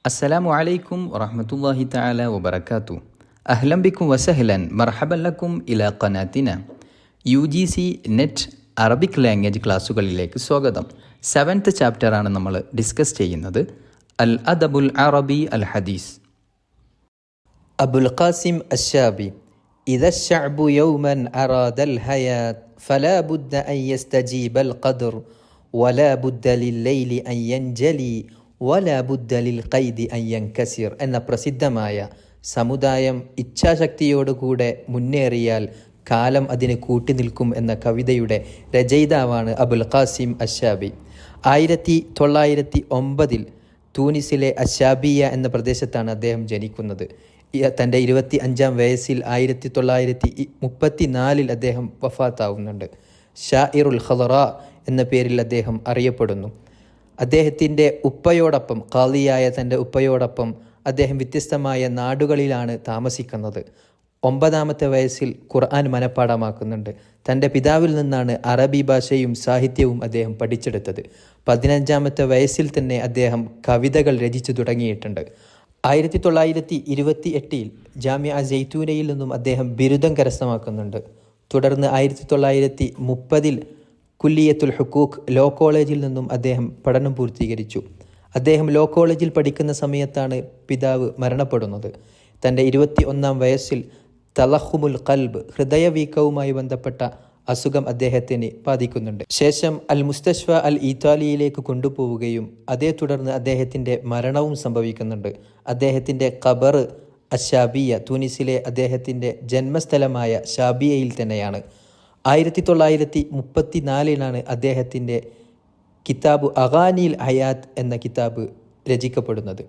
السلام عليكم ورحمة الله تعالى وبركاته. أهلا بكم وسهلا مرحبا لكم إلى قناتنا UGC net Arabic language ക്ലാസ്സുകളിലേക്ക് സ്വാഗതം. 7th ചാപ്റ്ററാണ് നമ്മൾ ഡിസ്കസ് ചെയ്യുന്നത്. അൽ അദബുൽ അറബി അൽ ഹദീസ്. അബുൽ ഖാസിം അശ്ശാബി إذا الشعب يوما أراد الحياة فلا بد أن يستجيب القدر ولا بد لليل أن ينجلي ولا بد للقيد أن ينكسر എന്ന പ്രസിദ്ധമായ സമുദായം ഇച്ഛാശക്തിയോടുകൂടെ മുന്നേറിയാൽ കാലം അതിന് കൂട്ടിനിൽക്കും എന്ന കവിതയുടെ രചയിതാവാണ് അബുൽ ഖാസിം അശ്ശാബി. 1909 തൂനിസിലെ അശ്ശാബിയ എന്ന പ്രദേശത്താണ് അദ്ദേഹം ജനിക്കുന്നത്. തൻ്റെ 25-ാം വയസ്സിൽ 1934 അദ്ദേഹം വഫാത്താവുന്നുണ്ട്. ഷാഇറുൽ ഖദറ എന്ന പേരിൽ അദ്ദേഹം അറിയപ്പെടുന്നു. അദ്ദേഹത്തിൻ്റെ ഉപ്പയോടൊപ്പം, ഖാളിയായ തൻ്റെ ഉപ്പയോടൊപ്പം അദ്ദേഹം വ്യത്യസ്തമായ നാടുകളിലാണ് താമസിക്കുന്നത്. 9-ാമത്തെ വയസ്സിൽ ഖുർആൻ മനഃപ്പാഠമാക്കുന്നുണ്ട്. തൻ്റെ പിതാവിൽ നിന്നാണ് അറബി ഭാഷയും സാഹിത്യവും അദ്ദേഹം പഠിച്ചെടുത്തത്. 15-ാമത്തെ വയസ്സിൽ തന്നെ അദ്ദേഹം കവിതകൾ രചിച്ചു തുടങ്ങിയിട്ടുണ്ട്. 1928 ജാമിഅ സൈത്തൂനയിൽ നിന്നും അദ്ദേഹം ബിരുദം കരസ്ഥമാക്കുന്നുണ്ട്. തുടർന്ന് 1930 കുല്ലിയത്തുൽ ഹുഖൂഖ് ലോ കോളേജിൽ നിന്നും അദ്ദേഹം പഠനം പൂർത്തീകരിച്ചു. അദ്ദേഹം ലോ കോളേജിൽ പഠിക്കുന്ന സമയത്താണ് പിതാവ് മരണപ്പെടുന്നത്. തൻ്റെ 21-ാം വയസ്സിൽ തലഹുമുൽ ഖൽബ്, ഹൃദയവീക്കവുമായി ബന്ധപ്പെട്ട അസുഖം അദ്ദേഹത്തിന് ബാധിക്കുന്നുണ്ട്. ശേഷം അൽ മുസ്തഷ്ഫ അൽ ഈത്താലിയയിലേക്ക് കൊണ്ടുപോവുകയും അതേ തുടർന്ന് അദ്ദേഹത്തിൻ്റെ മരണവും സംഭവിക്കുന്നുണ്ട്. അദ്ദേഹത്തിൻ്റെ ഖബർ അശ്ശാബിയ തൂനിസിലെ അദ്ദേഹത്തിൻ്റെ ജന്മസ്ഥലമായ ഷാബിയയിൽ തന്നെയാണ്. 1934 അദ്ദേഹത്തിൻ്റെ കിതാബ് അഗാനിൽ ഹയാത്ത് എന്ന കിതാബ് രചിക്കപ്പെടുന്നത്.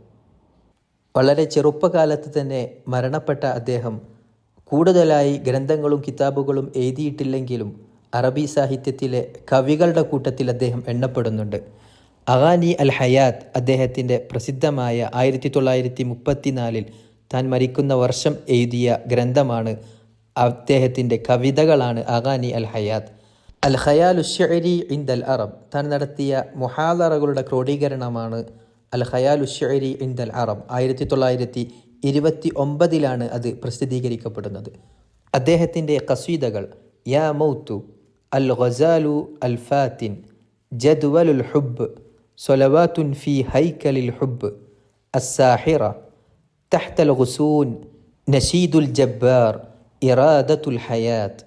വളരെ ചെറുപ്പകാലത്ത് തന്നെ മരണപ്പെട്ട അദ്ദേഹം കൂടുതലായി ഗ്രന്ഥങ്ങളും കിതാബുകളും എഴുതിയിട്ടില്ലെങ്കിലും അറബി സാഹിത്യത്തിലെ കവികളുടെ കൂട്ടത്തിൽ അദ്ദേഹം എണ്ണപ്പെടുന്നുണ്ട്. അഗാനി അൽ ഹയാത്ത് അദ്ദേഹത്തിൻ്റെ പ്രസിദ്ധമായ 1934 താൻ മരിക്കുന്ന വർഷം എഴുതിയ ഗ്രന്ഥമാണ്. അദ്ദേഹത്തിൻ്റെ കവിതകളാണ് അഗാനി അൽ ഹയാത്ത്. അൽ ഖയാലു ശഅരി ഇൻദൽ അറബ് താൻ നടത്തിയ മുഹാദറകളുടെ ക്രോഡീകരണമാണ് അൽ ഖയാലു ശഅരി ഇൻദൽ അറബ്. 1929 അത് പ്രസിദ്ധീകരിക്കപ്പെടുന്നത്. അദ്ദേഹത്തിൻ്റെ ഖസീദകൾ യാ മൗതു, അൽ ഗസാലു അൽ ഫാത്തിൻ, ജദ്വലുൽ ഹുബ്, സ്വലവാത്തുൻ ഫി ഹൈക്കലിൽ ഹുബ്, അസ്സാഹിറ, തഹ്തൽ ഗുസൂൻ, നശീദുൽ ജബ്ബാർ, ഇറാദത്തുൽ ഹയാത്ത്,